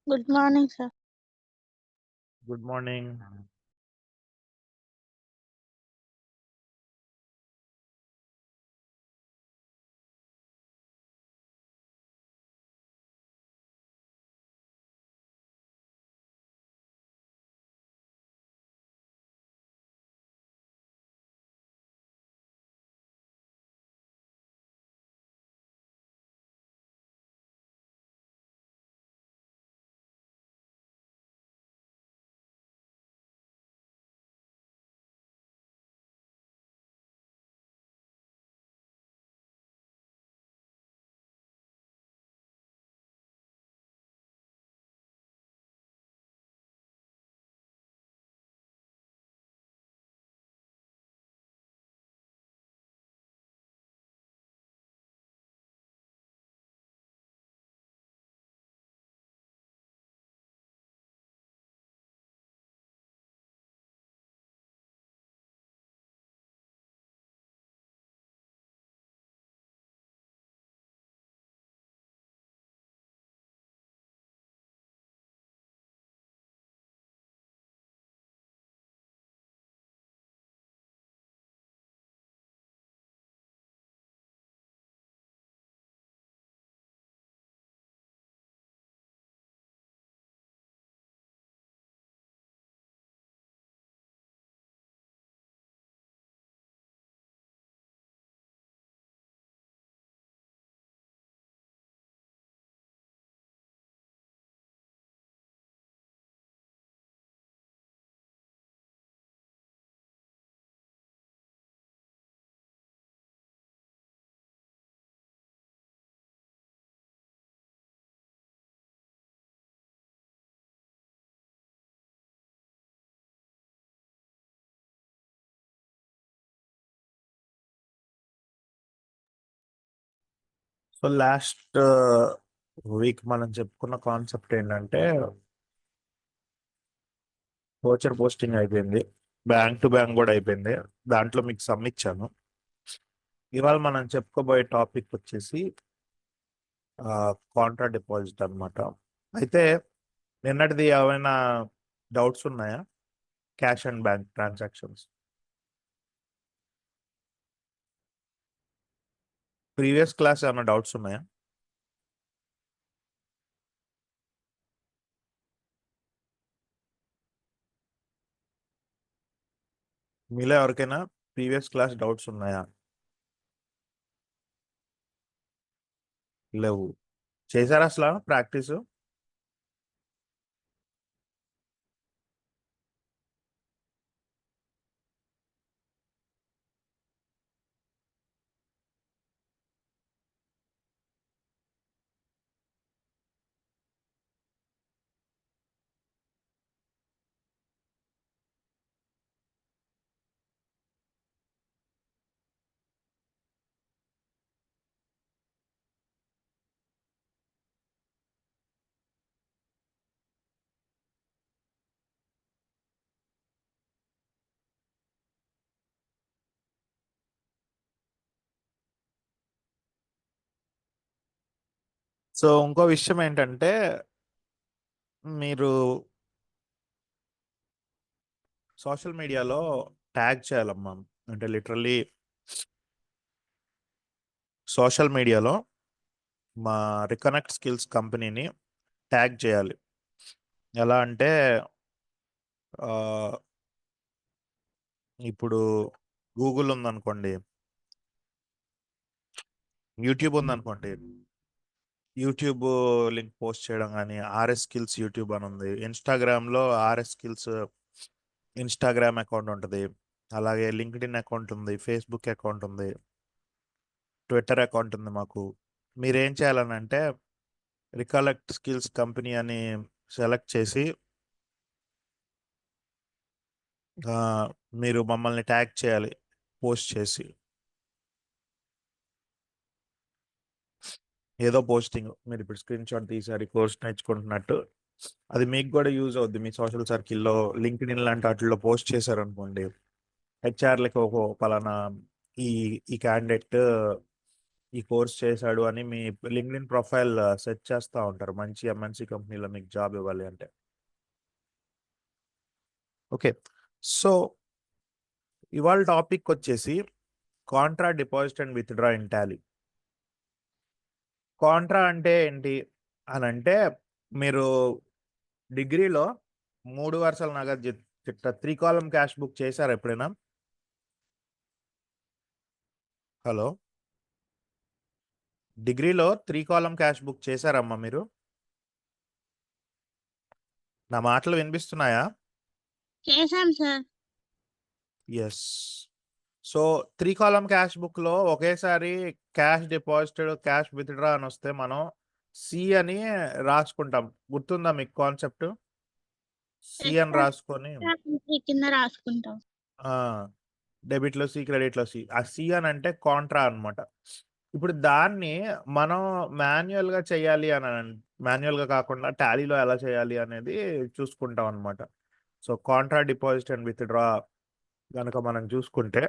Good morning, sir. Good morning. So last week మనం చెప్పుకున్న concept ఏంటంటే వోచర్ పోస్టింగ్ అయిపోయింది, బ్యాంక్ టు బ్యాంక్ కూడా అయిపోయింది. దాంట్లో మీకు సమ్ ఇచ్చాను. ఇవాళ మనం చెప్పుకోబోయే టాపిక్ వచ్చేసి కాంట్రా డిపాజిట్ అన్నమాట. అయితే నిన్నటిది ఏమైనా డౌట్స్ ఉన్నాయా? Cash and bank transactions previous class ఏమైనా డౌట్స్ ఉన్నాయా? మీలో ఎవరికైనా ప్రీవియస్ క్లాస్ డౌట్స్ ఉన్నాయా? లేవు. చేశారా అసలు ప్రాక్టీస్? సో ఇంకో విషయం ఏంటంటే మీరు సోషల్ మీడియాలో ట్యాగ్ చేయాలమ్మా. అంటే లిటరల్లీ సోషల్ మీడియాలో మా రికనెక్ట్ స్కిల్స్ కంపెనీని ట్యాగ్ చేయాలి. ఎలా అంటే ఇప్పుడు గూగుల్ ఉందనుకోండి, యూట్యూబ్ ఉందనుకోండి, యూట్యూబ్ లింక్ పోస్ట్ చేయడం, కానీ ఆర్ఎస్ స్కిల్స్ యూట్యూబ్ అని ఉంది. ఇన్స్టాగ్రామ్లో ఆర్ఎస్ స్కిల్స్ ఇన్స్టాగ్రామ్ అకౌంట్ ఉంటుంది. అలాగే లింక్డ్ఇన్ అకౌంట్ ఉంది, ఫేస్బుక్ అకౌంట్ ఉంది, ట్విట్టర్ అకౌంట్ ఉంది మాకు. మీరేం చేయాలనంటే రికలెక్ట్ స్కిల్స్ కంపెనీ అని సెలెక్ట్ చేసి మీరు మమ్మల్ని ట్యాగ్ చేయాలి పోస్ట్ చేసి. ఏదో పోస్టింగ్ మీరు ఇప్పుడు స్క్రీన్ షాట్ తీసారి కోర్స్ నేర్చుకుంటున్నట్టు, అది మీకు కూడా యూజ్ అవుద్ది. మీ సోషల్ సర్కిల్లో లింక్డ్ఇన్ లాంటి వాటిల్లో పోస్ట్ చేశారనుకోండి, హెచ్ఆర్లకి ఒక పలానా ఈ ఈ క్యాండిడేట్ ఈ కోర్స్ చేశాడు అని మీ లింక్డ్ఇన్ ప్రొఫైల్ సెట్ చేస్తూ ఉంటారు మంచి ఎంఎన్సి కంపెనీలో మీకు జాబ్ ఇవ్వాలి అంటే. ఓకే, సో ఇవాళ టాపిక్ వచ్చేసి Contra deposit and withdraw in Tally. Contra అంటే ఏంటి అని అంటే, మీరు డిగ్రీలో 3 వరుసల నగదు చిట్ట 3 కాలం క్యాష్ బుక్ చేశారు ఎప్పుడైనా? హలో, డిగ్రీలో 3 కాలం క్యాష్ బుక్ చేశారమ్మా మీరు? నా మాటలు వినిపిస్తున్నాయా? చేశాం sir. Yes. So 3 column cash బుక్లో ఒకేసారి క్యాష్ డిపాజిటెడ్ క్యాష్ విత్డ్రా అని వస్తే మనం సి అని రాసుకుంటాం. గుర్తుందా మీకు కాన్సెప్ట్? సి అని రాసుకొని కింద రాసుకుంటాం. డెబిట్లో సి, క్రెడిట్లో సి. ఆ సి అని అంటే కాంట్రా అనమాట. ఇప్పుడు దాన్ని మనం మాన్యువల్గా చేయాలి అని మాన్యువల్గా కాకుండా టాలీలో ఎలా చేయాలి అనేది చూసుకుంటాం అనమాట. So Contra deposit and withdraw కనుక మనం చూసుకుంటే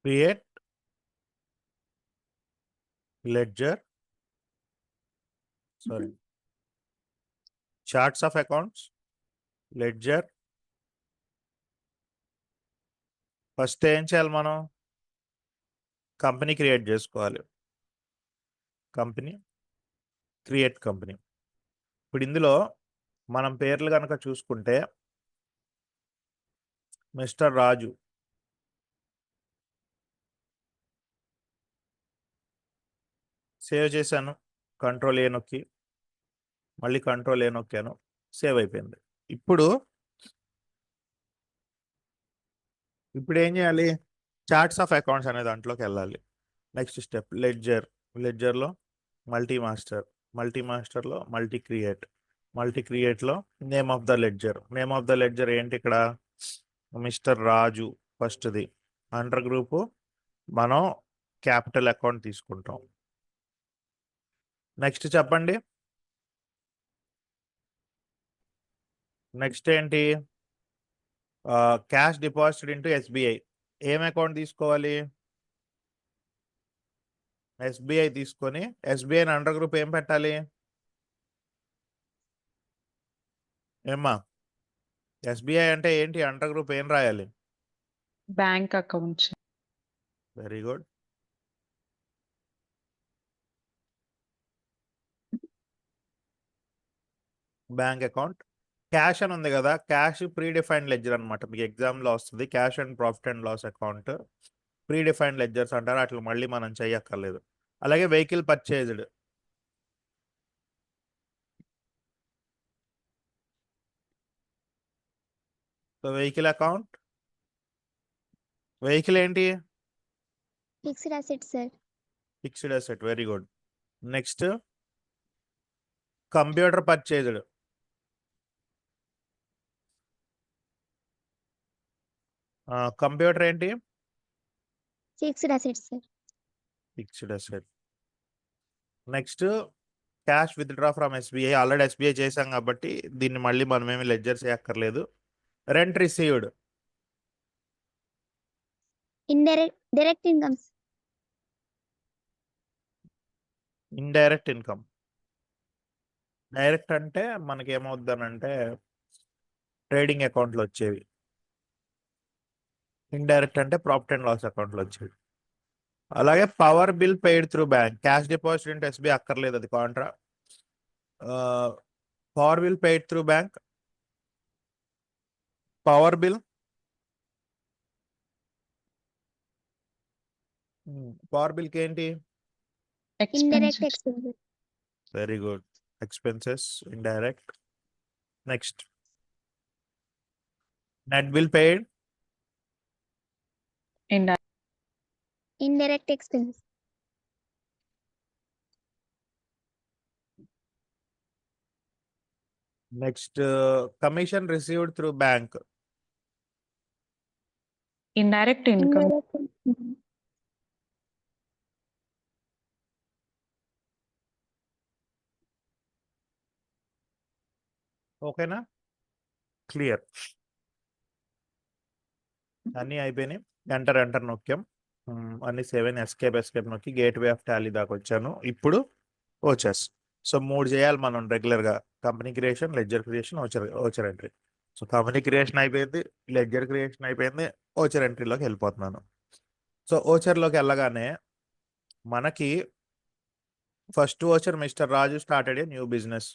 create ledger, sorry, charts of accounts, ledger. First ఏం చేయాలి మనం? కంపెనీ క్రియేట్ చేసుకోవాలి. Company create company. ఇప్పుడు ఇందులో మనం పేర్లు కనుక చూసుకుంటే మిస్టర్ రాజు, సేవ్ చేశాను, కంట్రోల్ ఏ నొక్కి మళ్ళీ కంట్రోల్ ఏ నొక్కాను, సేవ్ అయిపోయింది. ఇప్పుడు ఏం చేయాలి? చార్ట్స్ ఆఫ్ అకౌంట్స్ అనే దాంట్లోకి వెళ్ళాలి. నెక్స్ట్ స్టెప్ లెడ్జర్, లెడ్జర్లో మల్టీ మాస్టర్లో మల్టీ క్రియేట్లో నేమ్ ఆఫ్ ద లెడ్జర్ ఏంటి ఇక్కడ? మిస్టర్ రాజు ఫస్ట్ది. అండర్ గ్రూపు మనం క్యాపిటల్ అకౌంట్ తీసుకుంటాం. నెక్స్ట్ చెప్పండి, నెక్స్ట్ ఏంటి? Cash deposit into SBI. ఏం అకౌంట్ తీసుకోవాలి? ఎస్బీఐ తీసుకొని ఎస్బీఐ అండర్ గ్రూప్ ఏం పెట్టాలి? ఏమ్మా, ఎస్బీఐ అంటే ఏంటి? అండర్ గ్రూప్ ఏం రాయాలి? Bank accounts. Very good. Bank account. Cash అని ఉంది కదా, క్యాష్ ప్రీ డిఫైన్డ్ లెడ్జర్ అనమాట. మీకు ఎగ్జామ్లో వస్తుంది cash and profit and loss account. Pre defined ledgers అంటారు, అట్లా మళ్ళీ మనం చేయక్కర్లేదు. అలాగే vehicle purchased. So vehicle account. Vehicle ఏంటి? Fixed asset sir. Fixed asset, very good. Next computer purchased. Computer ఏంటి? Fixed asset sir. Fixed asset. Next cash withdraw from SBI. Already SBI చేసాం కాబట్టి దీన్ని మళ్ళీ మనం ఏమి లెడ్జర్ చేయక్కర్లేదు. Rent received. Direct incomes. Indirect income. Direct అంటే మనకి ఏమవుద్దనంటే ట్రేడింగ్ అకౌంట్లో వచ్చేవి. ఇండైరెక్ట్ అంటే ప్రాఫిట్ అండ్ లాస్ అకౌంట్లో వచ్చేవి. అలాగే power bill paid through bank. Cash deposit into SBI అక్కర్లేదు, అది Contra. Power bill paid through bank. Power bill కి ఏంటి? Indirect expenses. Very good. Expenses, indirect. Next net bill paid, indirect expense, next commission received through bank, indirect income, indirect income, ఓకేనా? Clear. అన్నీ అయిపోయినాయి. Enter నొక్కాం. అన్ని 7 escape నొక్కి gate way of Tally దాకా వచ్చాను. ఇప్పుడు ఓచర్స్. సో 3 చేయాలి మనం రెగ్యులర్గా. Company creation, ledger creation, voucher entry. So company creation అయిపోయింది, లెడ్జర్ క్రియేషన్ అయిపోయింది, ఓచర్ ఎంట్రీలోకి వెళ్ళిపోతున్నాను. సో ఓచర్లోకి వెళ్ళగానే మనకి first voucher mister Raju started a new business.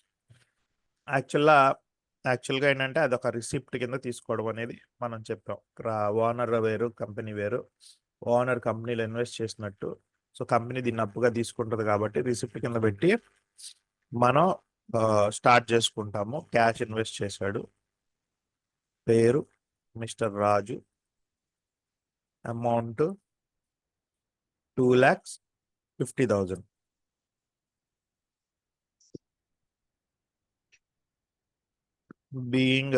యాక్చువల్గా ఏంటంటే అదొక రిసిప్ట్ కింద తీసుకోవడం అనేది మనం చెప్పాం. ఓనర్ వేరు, కంపెనీ వేరు. ఓనర్ కంపెనీలో ఇన్వెస్ట్ చేసినట్టు, సో కంపెనీ దీన్ని అప్పుగా తీసుకుంటుంది కాబట్టి రిసిప్ట్ కింద పెట్టి మనం స్టార్ట్ చేసుకుంటాము. క్యాష్ ఇన్వెస్ట్ చేశాడు, పేరు mister Raju, amount 2,50,000. Being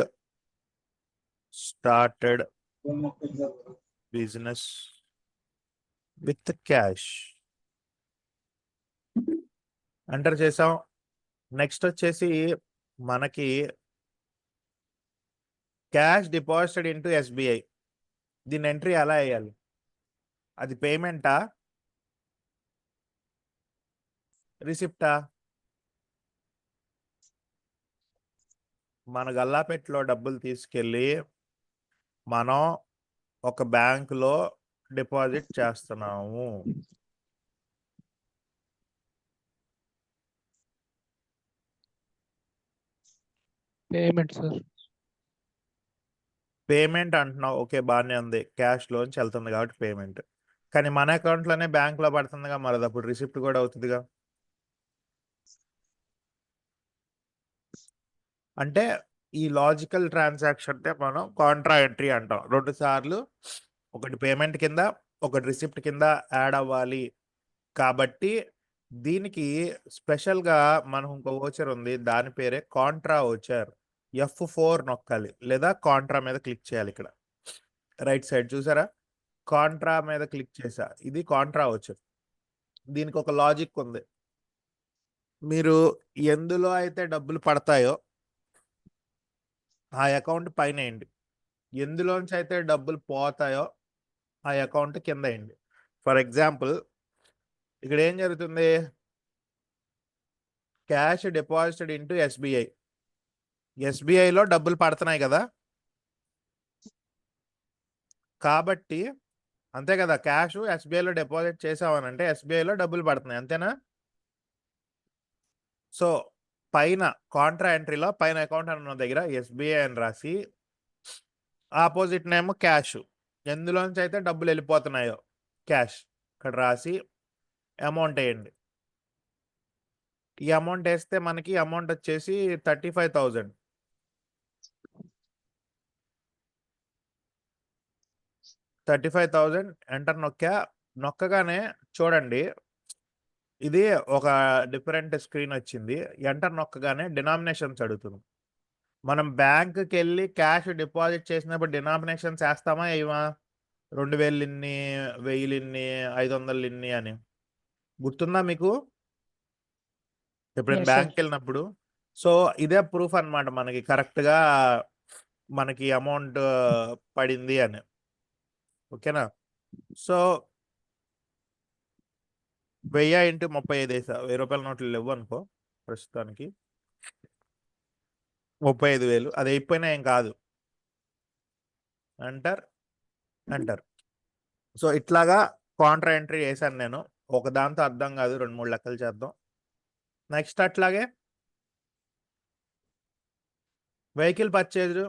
started business with cash enter చేసాం. నెక్స్ట్ వచ్చేసి మనకి క్యాష్ డిపాజిటెడ్ ఇంటూ ఎస్బీఐ. దీని ఎంట్రీ ఎలా వేయాలి? అది పేమెంటా, రిసిప్టా? మన గల్లాపెట్లో డబ్బులు తీసుకెళ్ళి మనం ఒక బ్యాంకులో డిపాజిట్ చేస్తున్నాము. Payment sir. పేమెంట్ అంటున్నావు, ఓకే బాగానే ఉంది, క్యాష్ లోంచి వెళ్తుంది కాబట్టి పేమెంట్. కానీ మన అకౌంట్లోనే బ్యాంకులో పడుతుందిగా, మరి అప్పుడు రిసిప్ట్ కూడా అవుతుందిగా. అంటే ఈ లాజికల్ ట్రాన్సాక్షన్ మనం కాంట్రా ఎంట్రీ అంటాం. 2 సార్లు, ఒకటి పేమెంట్ కింద, ఒకటి రిసిప్ట్ కింద యాడ్ అవ్వాలి. కాబట్టి దీనికి స్పెషల్గా మనం ఇంకో ఓచర్ ఉంది, దాని పేరే కాంట్రా ఓచర్. F4 నొక్కాలి లేదా కాంట్రా మీద క్లిక్ చేయాలి. ఇక్కడ రైట్ సైడ్ చూసారా, కాంట్రా మీద క్లిక్ చేసా. ఇది కాంట్రా ఓచర్. దీనికి ఒక లాజిక్ ఉంది. మీరు ఎందులో అయితే డబ్బులు పడతాయో ఆ అకౌంట్ పైన వేయండి, ఎందులోంచి అయితే డబ్బులు పోతాయో ఆ అకౌంట్ కింద వేయండి. ఫర్ ఎగ్జాంపుల్ ఇక్కడ ఏం జరుగుతుంది, క్యాష్ డిపాజిటెడ్ ఇంటూ ఎస్బీఐ. ఎస్బీఐలో డబ్బులు పడుతున్నాయి కదా, కాబట్టి అంతే కదా, క్యాష్ ఎస్బీఐలో డిపాజిట్ చేసామనంటే ఎస్బీఐలో డబ్బులు పడుతున్నాయి, అంతేనా? సో పైన కాంట్రా ఎంట్రీలో పైన అకౌంట్ అన్న దగ్గర ఎస్బీఐ అని రాసి, ఆపోజిట్ నేమ్ క్యాష్, ఎందులోంచి అయితే డబ్బులు వెళ్ళిపోతున్నాయో క్యాష్ ఇక్కడ రాసి అమౌంట్ వేయండి. ఈ అమౌంట్ వేస్తే మనకి అమౌంట్ వచ్చేసి 35,000. 35,000 ఎంటర్ నొక్కగానే చూడండి, ఇది ఒక డిఫరెంట్ స్క్రీన్ వచ్చింది. ఎంటర్ నొక్కగానే డినామినేషన్స్ అడుగుతుంది. మనం బ్యాంకుకి వెళ్ళి క్యాష్ డిపాజిట్ చేసినప్పుడు డినామినేషన్స్ వేస్తామా ఏమా? 2,000 ఇన్ని, 1,000 ఇన్ని, 500 ఇన్ని అని గుర్తుందా మీకు ఎప్పుడైనా Yes, sir. బ్యాంక్కి వెళ్ళినప్పుడు? సో ఇదే ప్రూఫ్ అన్నమాట మనకి కరెక్ట్గా మనకి అమౌంట్ పడింది అని. ఓకేనా? సో 1000 ఇంటూ 35 వేసా. 1000 రూపాయల నోట్లు లేవు అనుకో ప్రస్తుతానికి, 35,000. అది అయిపోయినా ఏం కాదు. ఎంటర్. సో ఇట్లాగా కాంట్రా ఎంట్రీ వేసాను నేను. ఒక దాంతో అర్థం కాదు, 2-3 లెక్కలు చేద్దాం. నెక్స్ట్ అట్లాగే వెహికల్ పర్చేజ్,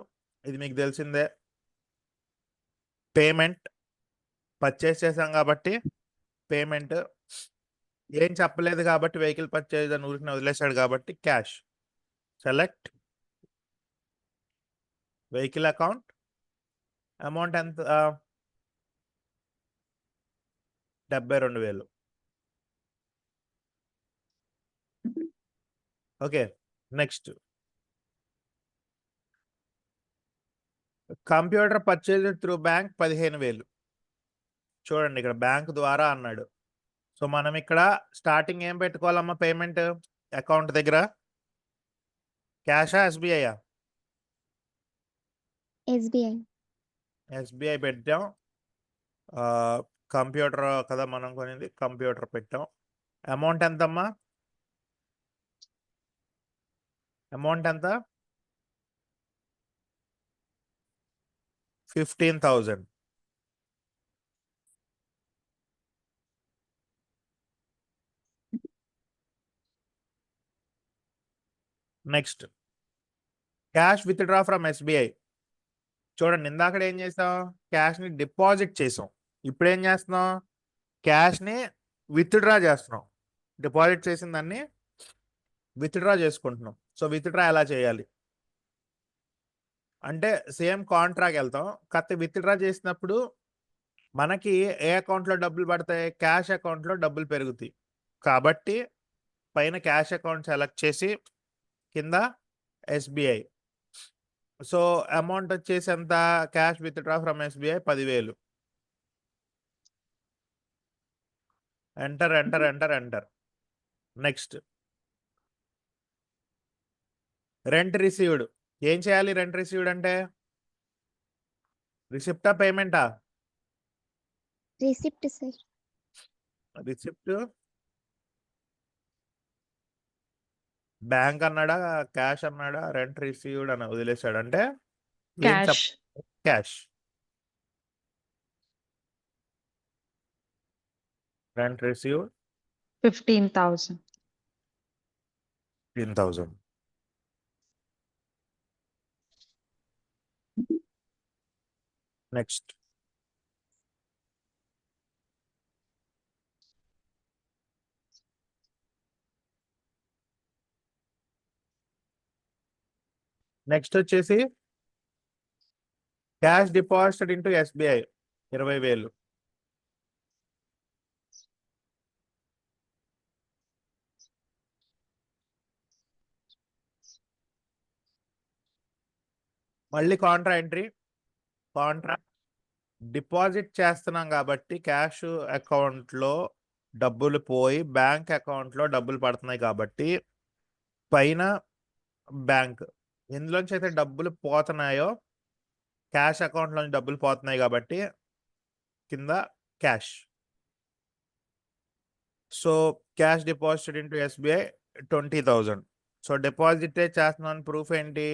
ఇది మీకు తెలిసిందే. పేమెంట్ పర్చేజ్ చేసాం కాబట్టి పేమెంట్, ఏం చెప్పలేదు కాబట్టి వెహికల్ పర్చేజ్ అని ఊరికి వదిలేశాడు కాబట్టి cash. Select vehicle account amount ఎంత 72,000. Okay, next computer purchase through bank 15,000. చూడండి ఇక్కడ బ్యాంక్ ద్వారా అన్నాడు. సో మనం ఇక్కడ స్టార్టింగ్ ఏం పెట్టుకోవాలమ్మా? పేమెంట్ అకౌంట్ దగ్గర క్యాషా ఎస్బీఐయా? SBI. ఎస్బీఐ పెట్టాం. కంప్యూటర్ కదా మనం కొనింది, కంప్యూటర్ పెట్టాం. అమౌంట్ ఎంతమ్మా? అమౌంట్ ఎంత? 15,000. Next cash withdraw from SBI. చూడండి ఇందాక ఏం చేసాం? క్యాష్ని డిపాజిట్ చేసాం. ఇప్పుడు ఏం చేస్తున్నాం? క్యాష్ని విత్డ్రా చేస్తున్నాం. డిపాజిట్ చేసిన దాన్ని విత్డ్రా చేసుకుంటున్నాం. సో విత్డ్రా ఎలా చేయాలి అంటే సేమ్ కాంట్రాక్ట్ వెళ్తాం. కాకపోతే విత్డ్రా చేసినప్పుడు మనకి ఏ అకౌంట్లో డబ్బులు పడతాయి? క్యాష్ అకౌంట్లో డబ్బులు పెరుగుతాయి. కాబట్టి పైన క్యాష్ అకౌంట్ సెలెక్ట్ చేసి కింద ఎస్బీఐ. సో అమౌంట్ వచ్చేసి ఎంత? Cash withdraw from SBI 10,000. Enter enter enter enter. Next rent received. ఏం చేయాలి రెంట్ రిసీవ్డ్ అంటే? రిసిప్టా పేమెంటా? Receipt, sir. రిసిప్ట్ బ్యాంక్ అన్నాడా, క్యాష్ అన్నాడా, రెంట్ రిసీవ్డ్ అని వదిలేశాడు అంటే Cash. Cash. Rent received 15,000. 15,000. Next వచ్చేసి క్యాష్ డిపాజిటెడ్ ఇంటూ ఎస్బీఐ 20,000. మళ్ళీ కాంట్రా ఎంట్రీ. కాంట్రా డిపాజిట్ చేస్తున్నాం కాబట్టి క్యాష్ అకౌంట్లో డబ్బులు పోయి బ్యాంక్ అకౌంట్లో డబ్బులు పడుతున్నాయి కాబట్టి పైన బ్యాంక్. ఎందులోంచి అయితే డబ్బులు పోతున్నాయో క్యాష్ అకౌంట్లోంచి డబ్బులు పోతున్నాయి కాబట్టి కింద cash. So cash deposited into SBI 20,000. So డిపాజిటే చేస్తున్నాను ప్రూఫ్ ఏంటి?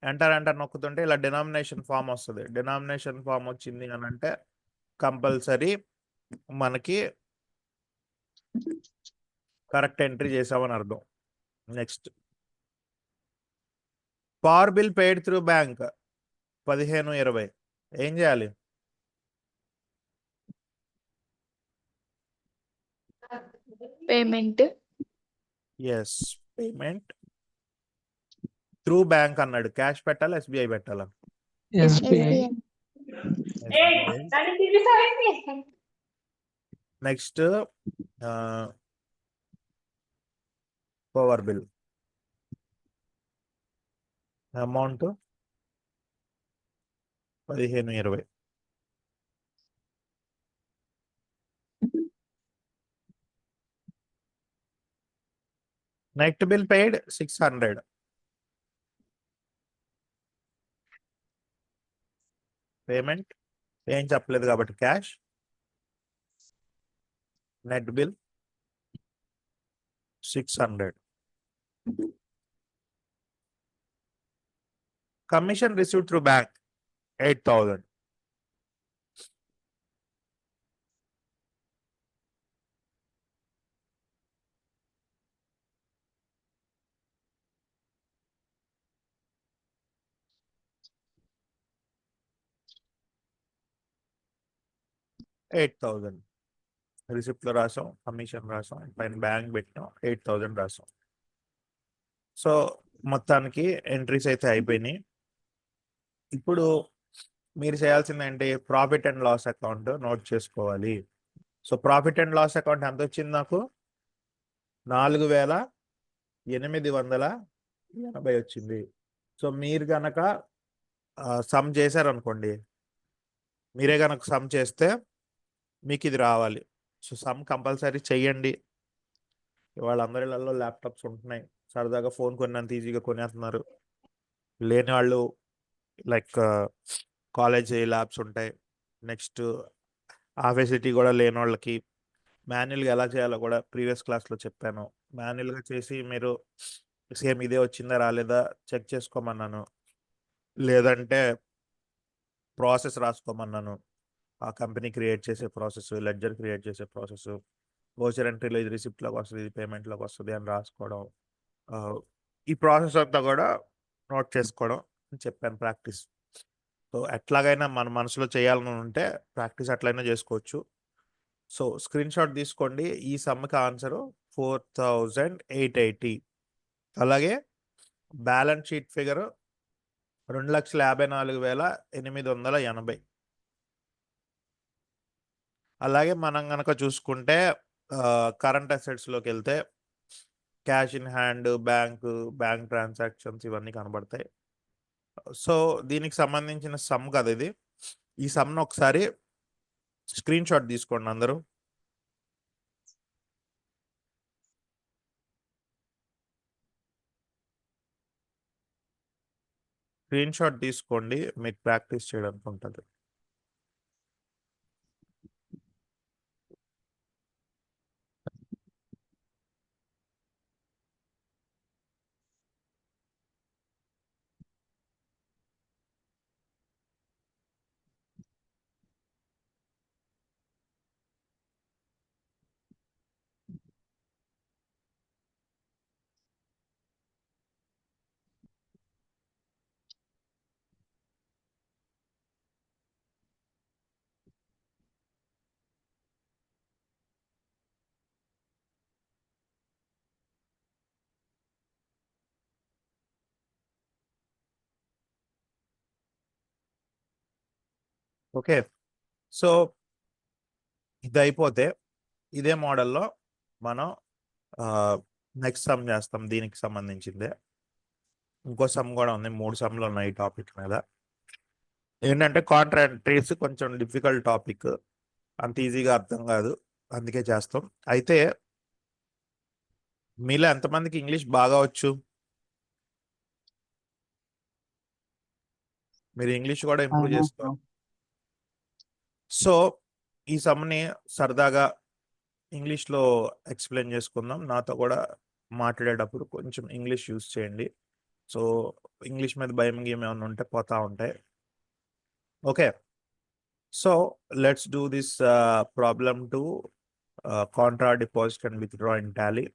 ఎంటర్ ఎంటర్ నొక్కుతుంటే ఇలా డినామినేషన్ ఫామ్ వస్తుంది. డినామినేషన్ ఫామ్ వచ్చింది అని అంటే కంపల్సరీ మనకి కరెక్ట్ ఎంట్రీ చేసామని అర్థం. Next power bill paid through bank 15,20. ఏం చేయాలి? Payment. Yes, payment through bank అన్నాడు. క్యాష్ పెట్టాలా, ఎస్బీఐ పెట్టాలా? SBI. Next power bill amount 15,20. Net bill paid 600. Payment ఏం చెప్పలేదు కాబట్టి cash. Net bill 600. Commission received through bank 8,000. రిసిప్ట్లో రాసాం, కమిషన్ రాసాం, పైన బ్యాంక్ పెట్టాం, 8,000 రాసాం. సో మొత్తానికి ఎంట్రీస్ అయితే అయిపోయినాయి. ఇప్పుడు మీరు చేయాల్సింది ఏంటి, profit and loss account note చేసుకోవాలి. So profit and loss account ఎంత వచ్చింది నాకు, 4,880 వచ్చింది. సో మీరు గనక సమ్ చేశారనుకోండి, మీరే గనక సమ్ చేస్తే మీకు ఇది రావాలి. సో సమ్ కంపల్సరీ చెయ్యండి. వాళ్ళందరిలో ల్యాప్టాప్స్ ఉంటున్నాయి, సరదాగా ఫోన్ కొన్నంత ఈజీగా కొనేస్తున్నారు. లేని వాళ్ళు లైక్ కాలేజ్ ల్యాబ్స్ ఉంటాయి. నెక్స్ట్ ఆఫెసిటీ కూడా లేని వాళ్ళకి మాన్యువల్గా ఎలా చేయాలో కూడా ప్రీవియస్ క్లాస్లో చెప్పాను. మాన్యువల్గా చేసి మీరు సేమ్ ఇదే వచ్చిందా రాలేదా చెక్ చేసుకోమన్నాను, లేదంటే ప్రాసెస్ రాసుకోమన్నాను. ఆ కంపెనీ క్రియేట్ చేసే ప్రాసెస్, లెడ్జర్ క్రియేట్ చేసే ప్రాసెస్, వోచర్ ఎంట్రీలో ఇది రిసిప్ట్లోకి వస్తుంది, ఇది పేమెంట్లోకి వస్తుంది అని రాసుకోవడం. ఈ ప్రాసెస్ అంతా కూడా నోట్ చేసుకోవడం అని చెప్పాను, ప్రాక్టీస్. సో ఎట్లాగైనా మన మనసులో చేయాలని ఉంటే ప్రాక్టీస్ అట్లయినా చేసుకోవచ్చు. సో స్క్రీన్ షాట్ తీసుకోండి. ఈ సమ్కి ఆన్సరు 4,880. అలాగే బ్యాలెన్స్ షీట్ ఫిగర్ 2,54,880. అలాగే మనం కనుక చూసుకుంటే కరెంట్ అసెట్స్లోకి వెళ్తే cash in hand, bank transactions ఇవన్నీ కనబడతాయి. సో దీనికి సంబంధించిన సమ్ కదా ఇది. ఈ సమ్ను ఒకసారి స్క్రీన్ షాట్ తీసుకోండి అందరూ. స్క్రీన్ షాట్ తీసుకోండి, మీకు ప్రాక్టీస్ చేయడానికి ఉంటుంది. ఓకే, సో ఇది అయిపోతే ఇదే మోడల్లో మనం నెక్స్ట్ సమ్ చేస్తాం. దీనికి సంబంధించిందే ఇంకో సమ్ కూడా ఉంది, 3 సమ్లు ఉన్నాయి ఈ టాపిక్ మీద. ఏంటంటే కాంట్రాక్టరీస్ కొంచెం డిఫికల్ట్ టాపిక్, అంత ఈజీగా అర్థం కాదు, అందుకే చేస్తాం. అయితే మీలో ఎంతమందికి ఇంగ్లీష్ బాగా వచ్చు? మీరు ఇంగ్లీష్ కూడా ఇంప్రూవ్ చేసుకోవాలి. సో ఈ సమ్ని సరదాగా ఇంగ్లీష్లో ఎక్స్ప్లెయిన్ చేసుకుందాం. నాతో కూడా మాట్లాడేటప్పుడు కొంచెం ఇంగ్లీష్ యూజ్ చేయండి. సో ఇంగ్లీష్ మీద భయం ఏమైనా ఉంటే పోతా ఉంటాయి. Okay, so let's do this problem to contra deposit and withdraw in Tally.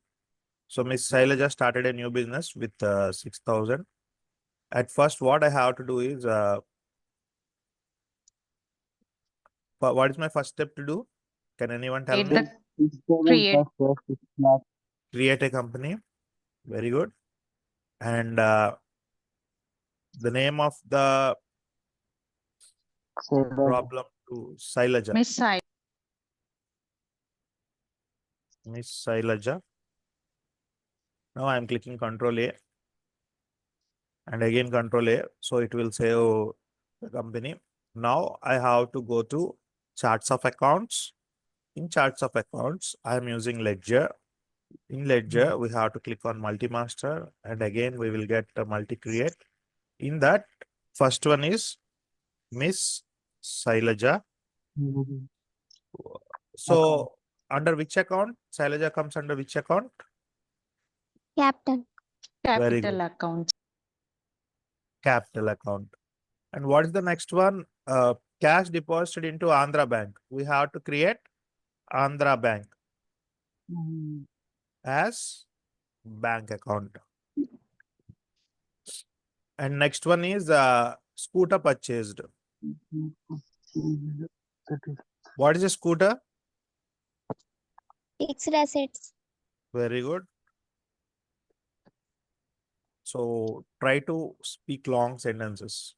So Miss Shailaja started a new business with 6,000. At first, what I have to do is, what is my first step to do? Can anyone tell Create me? create Create a company. Very good. And the name of the problem to Shailaja. Miss Sai. Miss Shailaja. Now I am clicking Control A and again Control A. So it will save the company. Now I have to go to charts of accounts. In charts of accounts, I am using Ledger. In Ledger, we have to click on multi-master and again we will get a multi-create. In that, first one is Miss Shailaja. So under which account? Shailaja comes under which account? Capital. Very Capital good. account. Capital account. And what is the next one? Cash deposited into Andhra Bank. We have to create Andhra Bank as bank account. And next one is scooter purchased. What is a scooter? Fixed assets. Very good. So try to speak long sentences.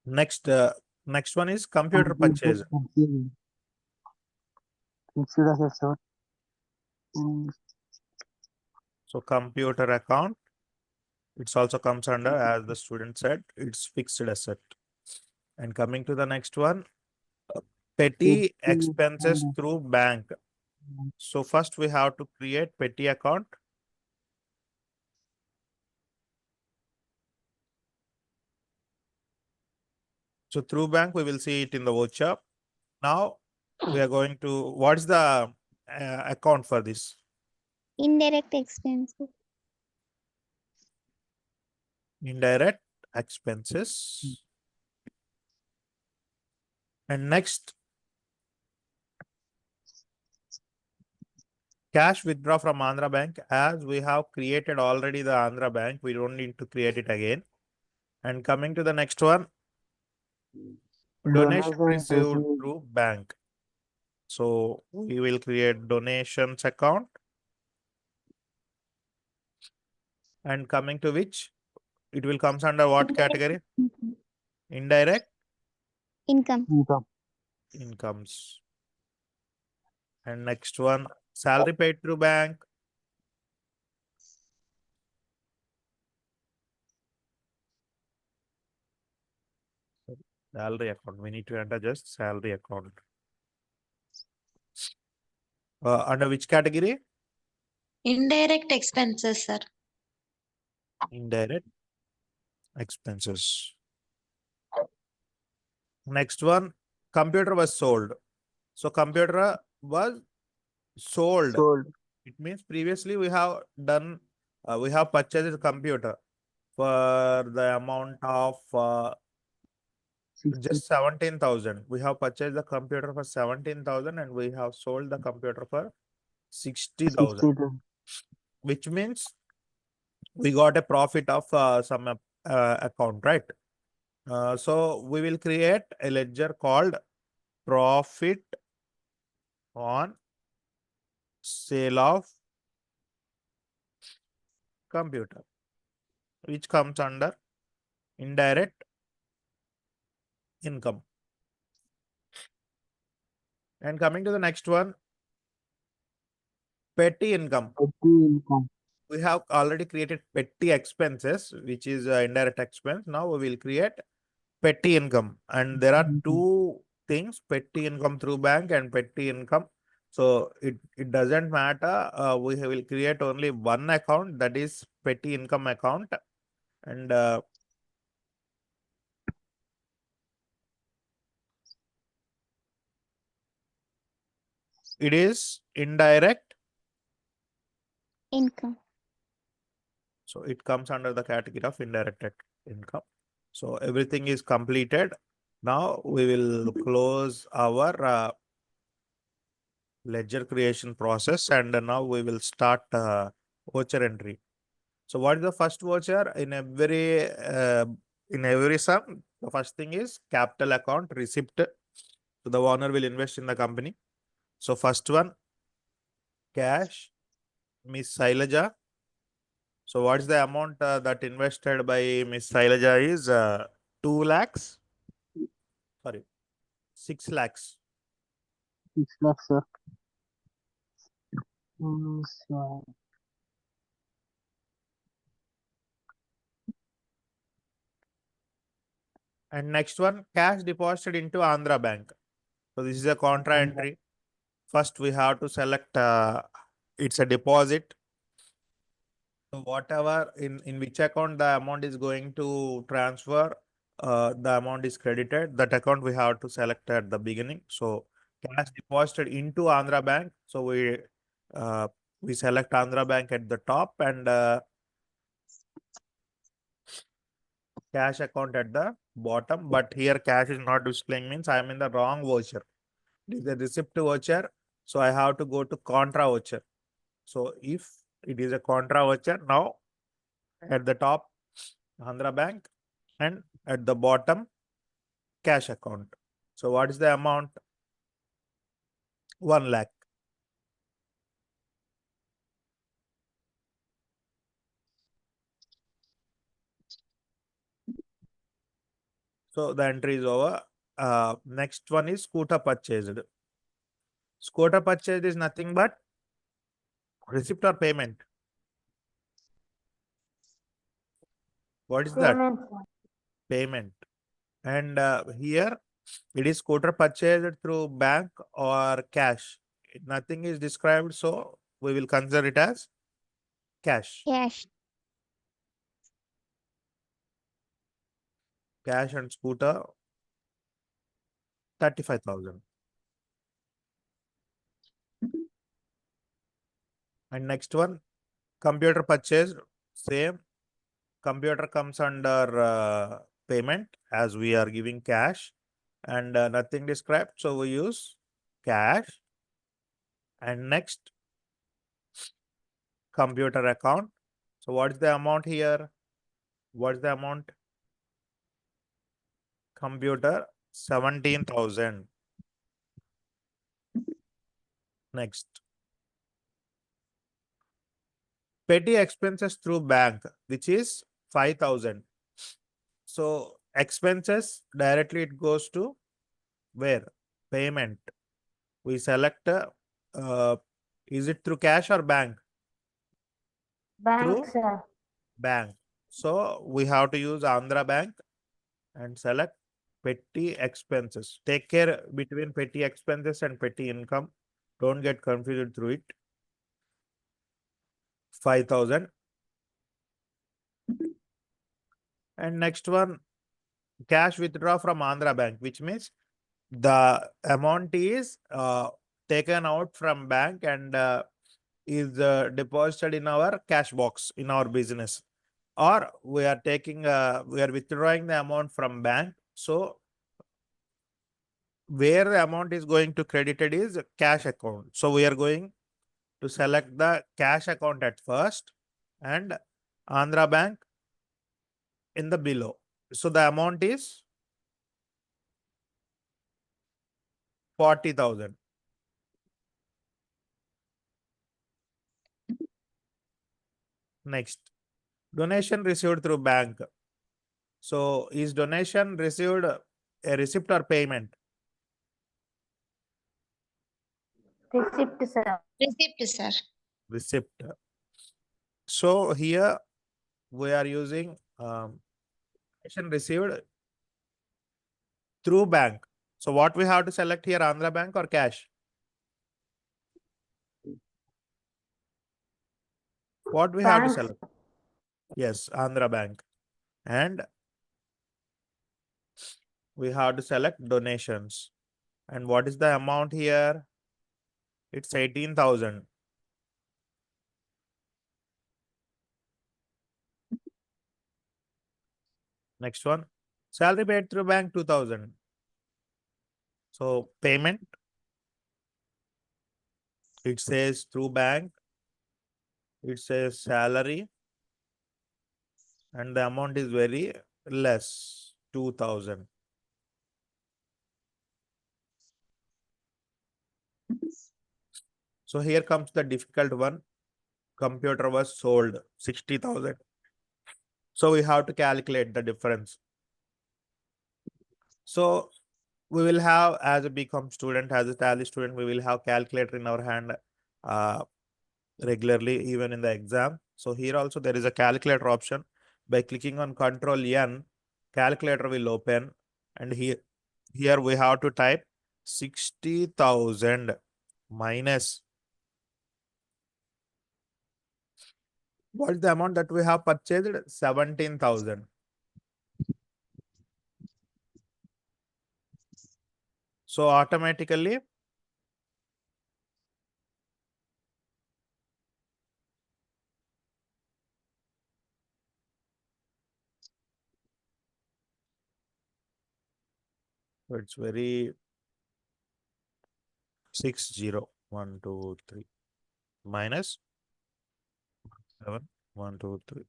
Next one is computer purchase. Fixed assets, sir. So computer account, it's also comes under, as the student said, it's fixed asset. And coming to the next one, petty expenses through bank. So first we have to create petty account. So through bank, we will see it in the workshop. Now we are going to, what is the account for this? Indirect expenses. Indirect expenses. And next, cash withdraw from Andhra Bank. As we have created already the Andhra Bank, we don't need to create it again. And coming to the next one, donation received through bank. So we will create donations account. And coming to which, it will comes under what category? Indirect Income. incomes. And next one, salary paid through bank. Salary account. We need to enter just salary account. Under which category? Indirect expenses, sir. Indirect expenses. Next one, computer was sold. So computer was sold. It means previously we have done, we have purchased a computer for the amount of just 17,000. We have purchased the computer for 17,000 and we have sold the computer for 60,000, which means we got a profit of some account, right? So we will create a ledger called profit on sale of computer, which comes under indirect income. And coming to the next one, petty income. We have already created petty expenses, which is indirect expense. Now we will create petty income. And there are two things, petty income through bank and petty income. So it doesn't matter. We will create only one account, that is petty income account. And it is indirect. Income. So it comes under the category of indirect income. So everything is completed. Now we will close our ledger creation process, and now we will start voucher entry. So what is the first voucher? In every sum, the first thing is capital account receipt. So the owner will invest in the company. So first one, cash, Miss Sailaja. So what is the amount that invested by Miss Sailaja is 2 lakhs. Sorry, 6 lakhs. 6 lakhs, sir. And next one, cash deposited into Andhra Bank. So this is a contra entry. First, we have to select it's a deposit. So whatever in which account the amount is going to transfer, the amount is credited. That account we have to select at the beginning. So cash deposited into Andhra Bank. So we select Andhra Bank at the top and cash account at the bottom. But here cash is not displaying, means I am in the wrong voucher. It is a receipt voucher. So I have to go to contra voucher. So if it is a contra voucher, now at the top Andhra Bank and at the bottom cash account. So what is the amount? 1 lakh. So the entry is over. Next one is scooter purchased. Scooter purchased is nothing but receipt or payment. What is that? Payment. And here it is scooter purchased through bank or cash. Nothing is described, so we will consider it as cash. Cash. Cash and scooter 35,000. And next one, computer purchased, same. Computer comes under payment as we are giving cash and nothing described, so we use cash. And next, computer account. So what is the amount here? What is the amount? Computer 17,000. Next, petty expenses through bank, which is 5,000. So expenses directly it goes to where? Payment. We select is it through cash or bank? Through sir. bank. So we have to use Andhra Bank and select petty expenses. Take care between petty expenses and petty income. Don't get confused through it. 5,000. And next one, cash withdraw from Andhra Bank, which means the amount is taken out from bank and is deposited in our cash box in our business, or we are withdrawing the amount from bank. So where the amount is going to credited is cash account. So we are going to select the cash account at first and Andhra Bank in the below. So the amount is 40,000. Next, donation received through bank. So is donation received a receipt or payment? Receipt, sir. Receipt, sir. Receipt. So here we are using donation received through bank. So what we have to select here, Andhra Bank or cash? What we have to Bank. select? Yes, Andhra Bank. And we have to select donations. And what is the amount here? It's 18,000. Next one, salary paid through bank 2,000. So payment, it says through bank, it says salary, and the amount is very less, 2,000. So here comes the difficult one. Computer was sold 60,000. So we have to calculate the difference. So we will have, as a BCom student, as a Tally student, we will have calculator in our hand regularly, even in the exam. So here also there is a calculator option. By clicking on Control N, calculator will open, and here we have to type 60,000 minus what is the amount that we have purchased? 17,000. So automatically it's very 60, 1, 2, 3 minus 7, 1, 2, 3.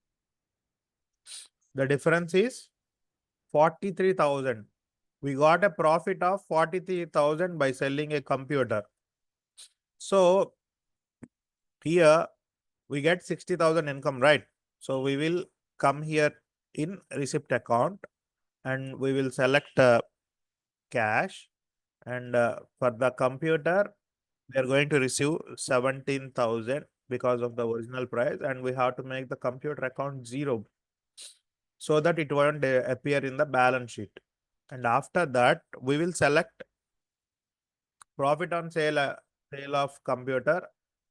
The difference is 43,000. We got a profit of 43,000 by selling a computer. So here we get 60,000 income, right? So we will come here in receipt account and we will select cash, and for the computer we are going to receive 17,000 because of the original price, and we have to make the computer account 0 so that it won't appear in the balance sheet. And after that we will select profit on sale of computer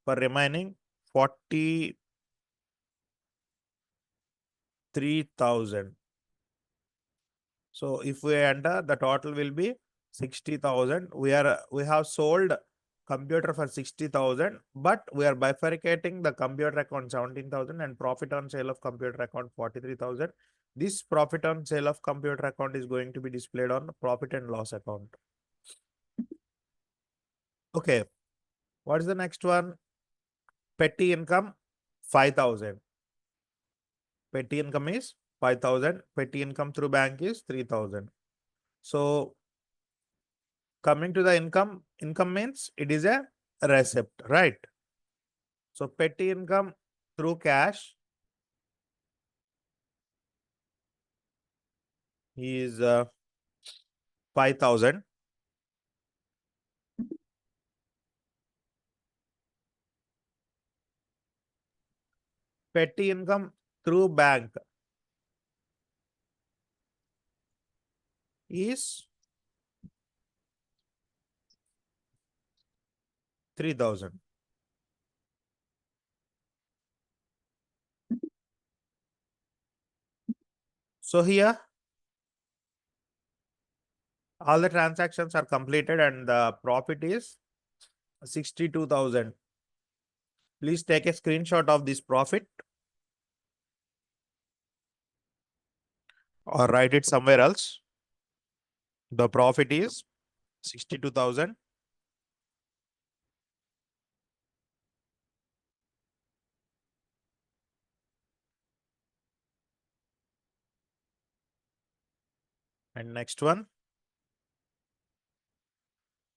for remaining 43,000. So if we enter, the total will be 60,000. We have sold computer for 60,000, but we are bifurcating the computer account 17,000 and profit on sale of computer account 43,000. This profit on sale of computer account is going to be displayed on profit and loss account. Okay, what is the next one? Petty income 5,000. Petty income is 5,000. Petty income through bank is 3,000. So coming to the income means it is a receipt, right? So petty income through cash is 5,000. Petty income through bank is 3,000. So here all the transactions are completed and the profit is 62,000. Please take a screenshot of this profit or write it somewhere else. The profit is 62,000. And next one,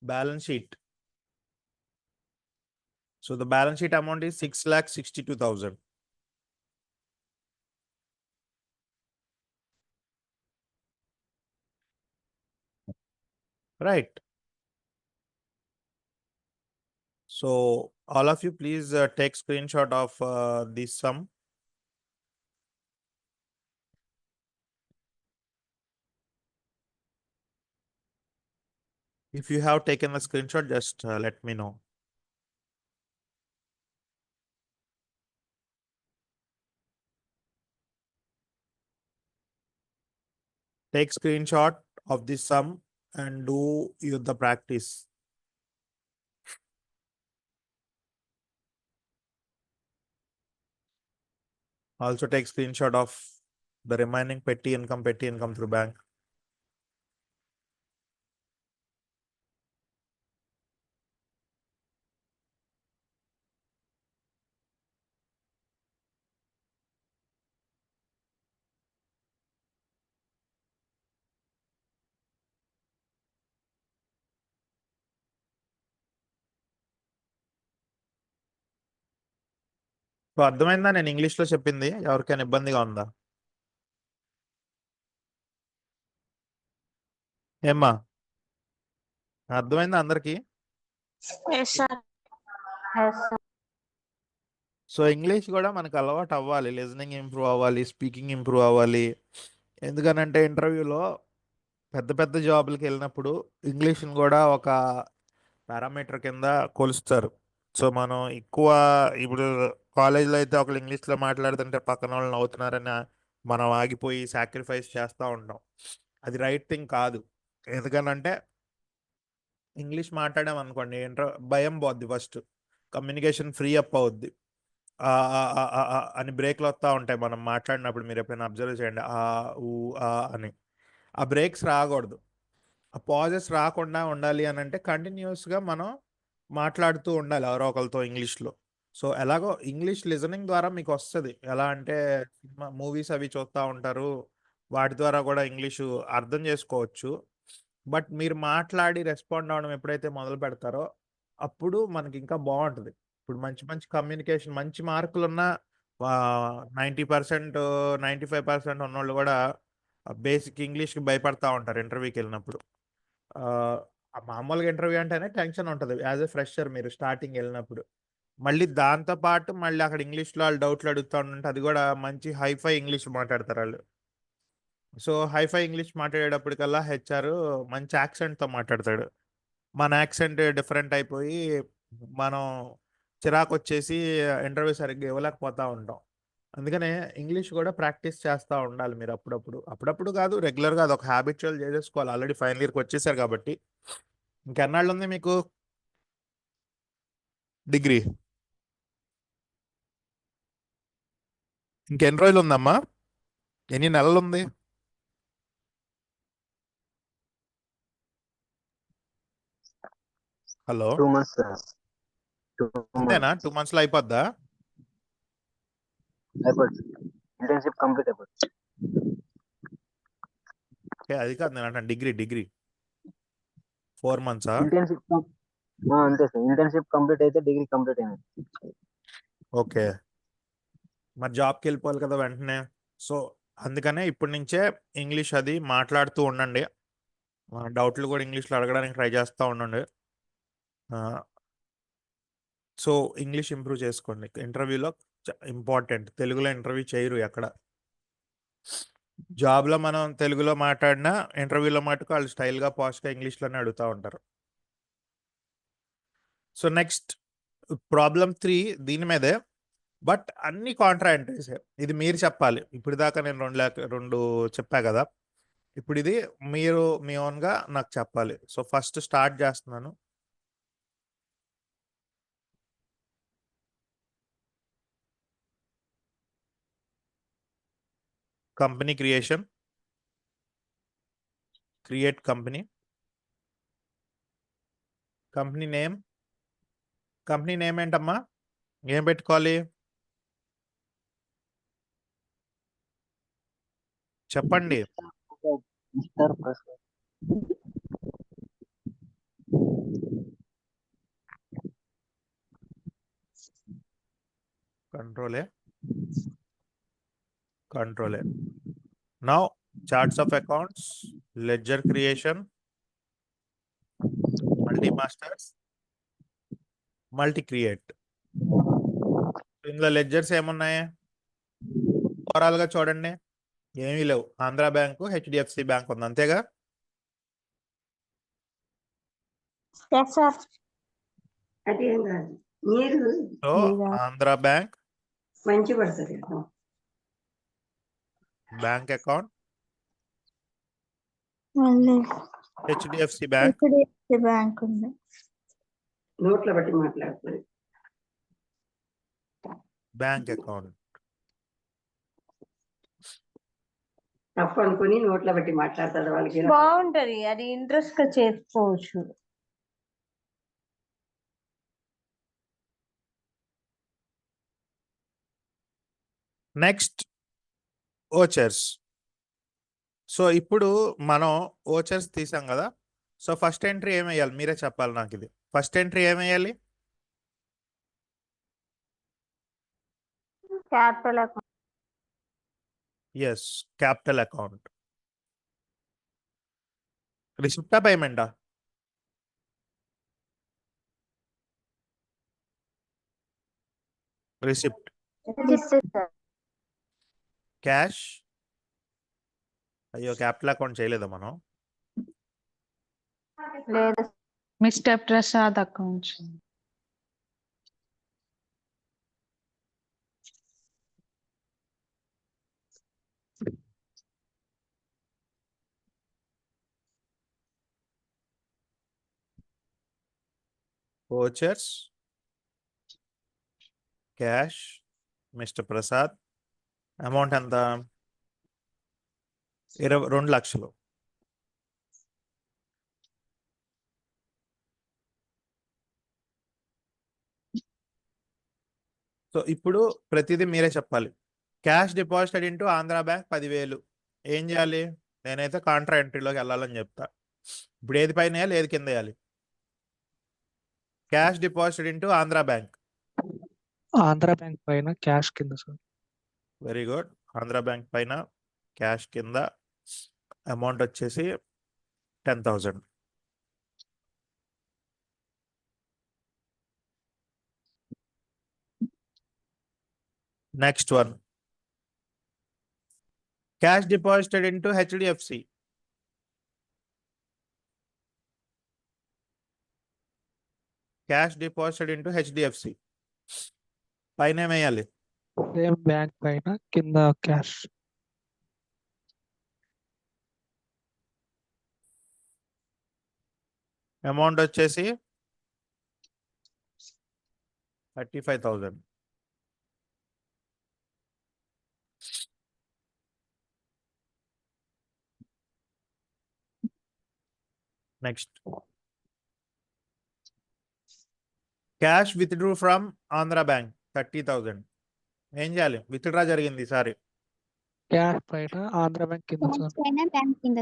balance sheet. So the balance sheet amount is 6,62,000. Right. So all of you please take screenshot of this sum. If you have taken a screenshot, just let me know. Take screenshot of this sum and do the practice. Also take screenshot of the remaining petty income through bank. So అర్థమైందా నేను English లో చెప్పింది? ఎవరికైనా ఇబ్బందిగా ఉందా? ఏమ్మా అర్థమైందా అందరికి? Yes, sir. Yes, sir. So English కూడా మనకు అలవాటు అవ్వాలి, లిజనింగ్ ఇంప్రూవ్ అవ్వాలి, స్పీకింగ్ ఇంప్రూవ్ అవ్వాలి. ఎందుకనంటే ఇంటర్వ్యూలో పెద్ద పెద్ద జాబులకి వెళ్ళినప్పుడు ఇంగ్లీష్ని కూడా ఒక పారామీటర్ కింద కొలుస్తారు. సో మనం ఎక్కువ ఇప్పుడు కాలేజ్లో అయితే ఒకళ్ళు ఇంగ్లీష్లో మాట్లాడుతుంటే పక్కన వాళ్ళు నవ్వుతున్నారని మనం ఆగిపోయి సాక్రిఫైస్ చేస్తూ ఉంటాం. అది రైట్ థింగ్ కాదు. ఎందుకనంటే ఇంగ్లీష్ మాట్లాడాం అనుకోండి భయం పోద్ది, ఫస్ట్ కమ్యూనికేషన్ ఫ్రీ అప్ అవుద్ది. అని బ్రేక్లు వస్తూ ఉంటాయి మనం మాట్లాడినప్పుడు. మీరు ఎప్పుడైనా అబ్జర్వ్ చేయండి, ఊ అని. ఆ బ్రేక్స్ రాకూడదు, ఆ పాజెస్ రాకుండా ఉండాలి అని అంటే కంటిన్యూస్గా మనం మాట్లాడుతూ ఉండాలి ఎవరో ఒకరితో ఇంగ్లీష్లో. సో ఎలాగో ఇంగ్లీష్ లిజనింగ్ ద్వారా మీకు వస్తుంది. ఎలా అంటే సినిమా మూవీస్ అవి చూస్తూ ఉంటారు, వాటి ద్వారా కూడా ఇంగ్లీషు అర్థం చేసుకోవచ్చు. బట్ మీరు మాట్లాడి రెస్పాండ్ అవ్వడం ఎప్పుడైతే మొదలు పెడతారో అప్పుడు మనకి ఇంకా బాగుంటుంది. ఇప్పుడు మంచి మంచి కమ్యూనికేషన్, మంచి మార్కులు ఉన్న 90%, 95% ఉన్నోళ్ళు కూడా బేసిక్ ఇంగ్లీష్కి భయపడతా ఉంటారు ఇంటర్వ్యూకి వెళ్ళినప్పుడు. మామూలుగా ఇంటర్వ్యూ అంటేనే టెన్షన్ ఉంటుంది యాజ్ ఎ ఫ్రెషర్ మీరు స్టార్టింగ్ వెళ్ళినప్పుడు. మళ్ళీ దాంతోపాటు మళ్ళీ అక్కడ ఇంగ్లీష్లో వాళ్ళు డౌట్లు అడుగుతూ ఉంటే అది కూడా మంచి హైఫై ఇంగ్లీష్ మాట్లాడతారు వాళ్ళు. సో హైఫై ఇంగ్లీష్ మాట్లాడేటప్పటికల్లా హెచ్ఆర్ మంచి యాక్సెంట్తో మాట్లాడతాడు. మన యాక్సెంట్ డిఫరెంట్ అయిపోయి మనం చిరాకు వచ్చేసి ఇంటర్వ్యూ సరిగ్గా ఇవ్వలేకపోతూ ఉంటాం. అందుకనే ఇంగ్లీష్ కూడా ప్రాక్టీస్ చేస్తూ ఉండాలి మీరు అప్పుడప్పుడు కాదు, రెగ్యులర్గా అది ఒక హ్యాబిచువల్ చేసేసుకోవాలి. ఆల్రెడీ ఫైనల్ ఇయర్కి వచ్చేసారు కాబట్టి ఇంకెన్నాళ్ళు ఉంది మీకు డిగ్రీ? ఇంకెన్ని రోజులు ఉందమ్మా? ఎన్ని నెలలు ఉంది? Hello, 2 months, sir. 2 అంతేనా? months. 2 months లో అయిపోద్దా? అయిపోద్ది. Internship complete అయిపోద్ది. అది కాదు నేను అంటాను డిగ్రీ 4 months. Internship అంతే సార్. ఇంటర్న్షిప్ కంప్లీట్ అయితే డిగ్రీ కంప్లీట్ అయింది. ఓకే, మరి జాబ్కి వెళ్ళిపోవాలి కదా వెంటనే. సో అందుకనే ఇప్పటి నుంచే ఇంగ్లీష్ అది మాట్లాడుతూ ఉండండి. డౌట్లు కూడా ఇంగ్లీష్లో అడగడానికి ట్రై చేస్తూ ఉండండి. సో ఇంగ్లీష్ ఇంప్రూవ్ చేసుకోండి. ఇంటర్వ్యూలో ఇంపార్టెంట్. తెలుగులో ఇంటర్వ్యూ చేయరు ఎక్కడ. జాబ్లో మనం తెలుగులో మాట్లాడినా ఇంటర్వ్యూలో మటుకు వాళ్ళు స్టైల్గా పాష్గా ఇంగ్లీష్లోనే అడుగుతూ ఉంటారు. సో నెక్స్ట్ ప్రాబ్లం 3 దీని మీదే, బట్ అన్ని కాంట్రా ఎంట్రీసే. ఇది మీరు చెప్పాలి. ఇప్పుడు దాకా నేను 2 చెప్పా కదా, ఇప్పుడు ఇది మీరు మీ ఓన్గా నాకు చెప్పాలి. సో ఫస్ట్ స్టార్ట్ చేస్తున్నాను. Company creation, create company, company name ఏంటమ్మా? ఏం పెట్టుకోవాలి చెప్పండి. Mister Prasad. Control A. Now charts of accounts, ledger creation, multi masters, multi create. ఇందులో లెడ్జర్స్ ఏమున్నాయి ఓవరాల్ గా చూడండి. ఏమీ లేవు. ఆంధ్ర బ్యాంకు, హెచ్డిఎఫ్సి బ్యాంక్ ఉంది, అంతేగా? Yes, sir. అదేం కాదు నీరు సో ఆంధ్ర బ్యాంక్ మంచి పడుతుంది బ్యాంక్ అకౌంట్, మళ్ళీ హెచ్డిఎఫ్సి బ్యాంక్ HDFC బ్యాంక్ ఉంది. నోట్ల బట్టి మాట్లాడుతుంది. Bank account. తప్పు అనుకుని నోట్ల బట్టి మాట్లాడతాడు వాళ్ళకి. బాగుంటది, అది ఇంట్రెస్ట్ గా చేసుకోవచ్చు. Next vouchers. సో ఇప్పుడు మనం ఓచర్స్ తీసాం కదా. సో ఫస్ట్ ఎంట్రీ ఏమేయాలి మీరే చెప్పాలి నాకు. ఇది ఫస్ట్ ఎంట్రీ ఏమేయాలి? Capital account. Yes, capital account. రిసిప్టా పేమెంటా? రిసిప్ట్. క్యాష్. అయ్యో, క్యాపిటల్ అకౌంట్ చేయలేదా మనం? లేదు. Mister Prasad accounts. Vouchers, cash, mister Prasad. Amount ఎంత? 2 లక్షలు. సో ఇప్పుడు ప్రతిదీ మీరే చెప్పాలి. Cash deposited into Andhra bank 10,000. ఏం చేయాలి? నేనైతే కాంట్రా ఎంట్రీలోకి వెళ్ళాలని చెప్తా. ఇప్పుడు ఏది పైన వేయాలి, ఏది కింద వేయాలి? Cash deposited into Andhra bank. Andhra bank పైన క్యాష్ కింద sir. Very good. Andhra bank పైన క్యాష్ కింద. అమౌంట్ వచ్చేసి 10,000. Next one, cash deposited into HDFC. Cash deposited into HDFC. పైన ఏమేయాలి? సేమ్ బ్యాంక్ పైన కింద క్యాష్. అమౌంట్ వచ్చేసి 35,000. Next, cash withdrew from Andhra bank 30,000. ఏం చేయాలి? విత్డ్రా జరిగింది ఈసారి. క్యాష్ పైన ఆంధ్ర బ్యాంక్ కింద క్యాష్ సార్. పైన బ్యాంక్ కింద.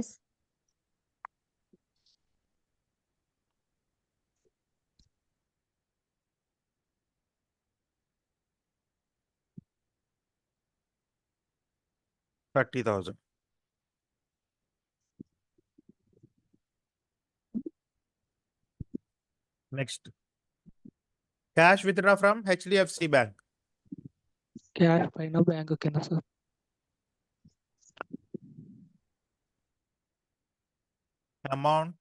30,000. Next, cash withdraw from HDFC bank. Cash పైన బ్యాంక్ కింద sir. Amount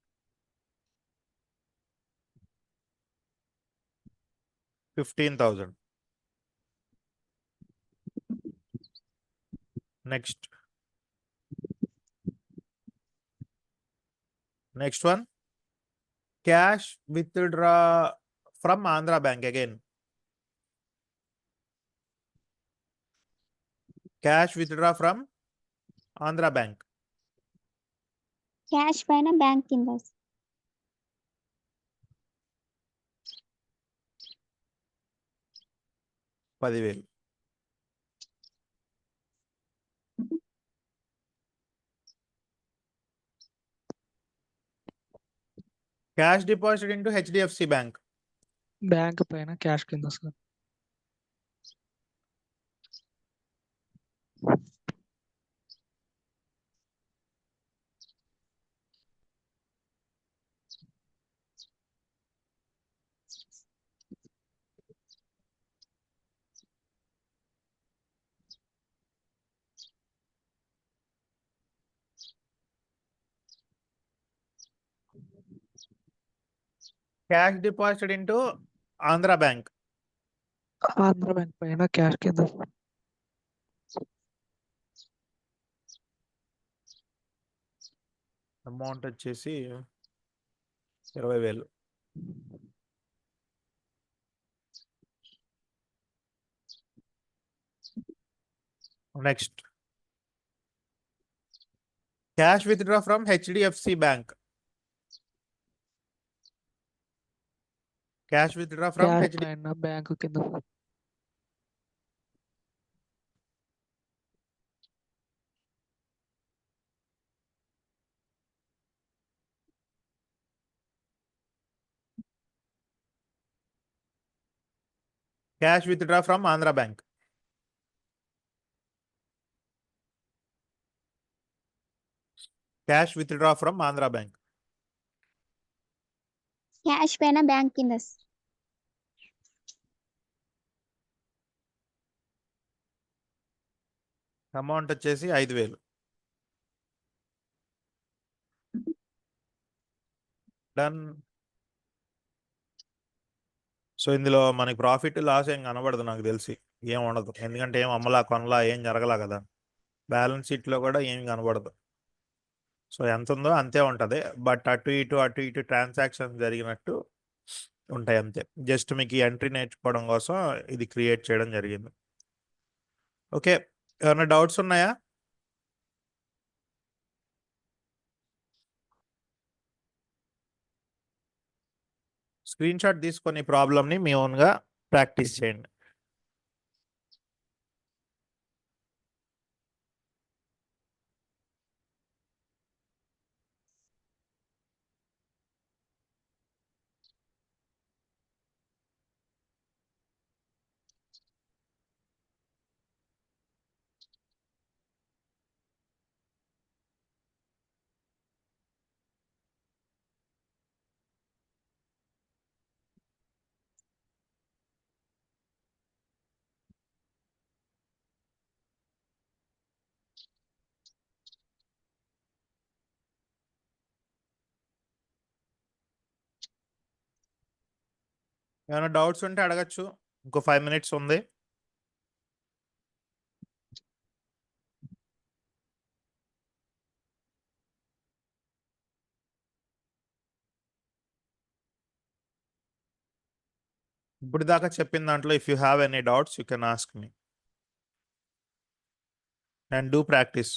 15,000. Next one, cash withdraw from Andhra Bank again. Cash withdraw from Andhra Bank. Cash పైన బ్యాంక్ కింద. 10,000. Cash deposited into HDFC Bank. Bank పైన cash కింద sir. Cash deposited into Andhra Bank. Andhra bank పైన cash కింద sir. Amount వచ్చేసి 20,000. Next, cash withdraw from HDFC bank. Cash withdraw from cash HDFC. పైన bank కింద sir. Cash withdraw from Andhra Bank. Cash withdraw from Andhra Bank. Cash పైన bank కింద. Amount వచ్చేసి 5,000. Done. So ఇందులో మనకి profit loss ఏం కనబడదు నాకు తెలిసి, ఏం ఉండదు, ఎందుకంటే ఏం అమ్మలా కొనలా ఏం జరగలా కదా, బ్యాలెన్స్ షీట్లో కూడా ఏమి కనబడదు. సో ఎంత ఉందో అంతే ఉంటుంది, బట్ అటు ఇటు ట్రాన్సాక్షన్ జరిగినట్టు ఉంటాయి అంతే. జస్ట్ మీకు ఈ ఎంట్రీ నేర్చుకోవడం కోసం ఇది క్రియేట్ చేయడం జరిగింది. ఓకే, ఏమైనా డౌట్స్ ఉన్నాయా? స్క్రీన్ షాట్ తీసుకొని ప్రాబ్లమ్ని మీ ఓన్గా ప్రాక్టీస్ చేయండి. ఏమైనా డౌట్స్ ఉంటే అడగచ్చు. ఇంకో 5 minutes ఉంది. ఇప్పుడు దాకా చెప్పిన దాంట్లో if you have any doubts you can ask me and do practice.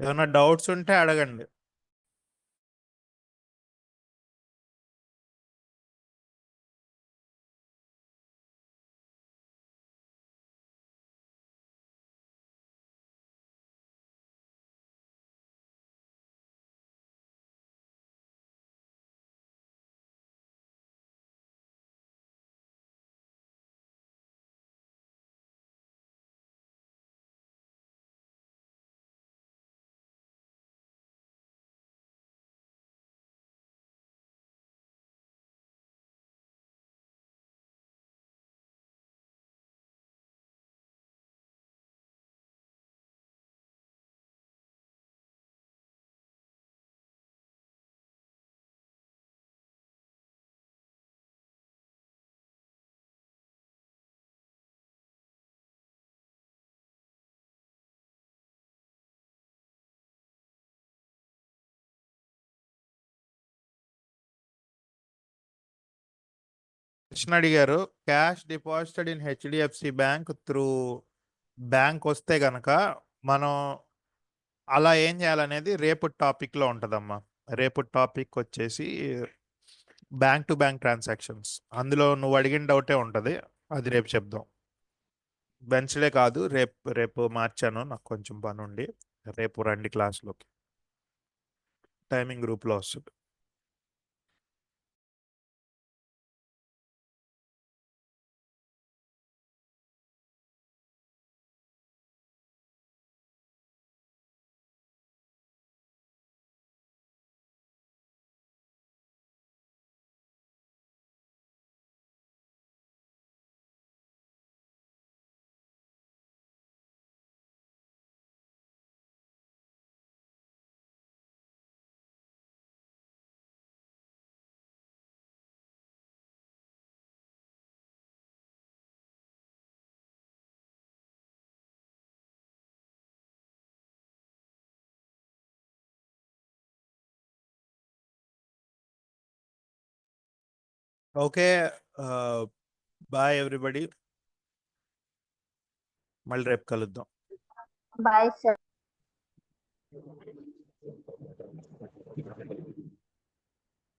ఏమైనా డౌట్స్ ఉంటే అడగండి. కృష్ణ అడిగారు cash deposited in HDFC bank through bank వస్తే గనక మనం అలా ఏం చేయాలనేది రేపు టాపిక్లో ఉంటుందమ్మా. రేపు టాపిక్ వచ్చేసి బ్యాంక్ టు బ్యాంక్ ట్రాన్సాక్షన్స్. అందులో నువ్వు అడిగిన డౌటే ఉంటుంది, అది రేపు చెప్దాం. వెన్స్డే కాదు, రేపు మార్చాను, నాకు కొంచెం పని ఉండి. రేపు రండి క్లాస్లోకి, టైమింగ్ గ్రూప్లో వస్తుంది. Okay, bye everybody. మళ్ళీ రేపు కలుద్దాం. Bye sir.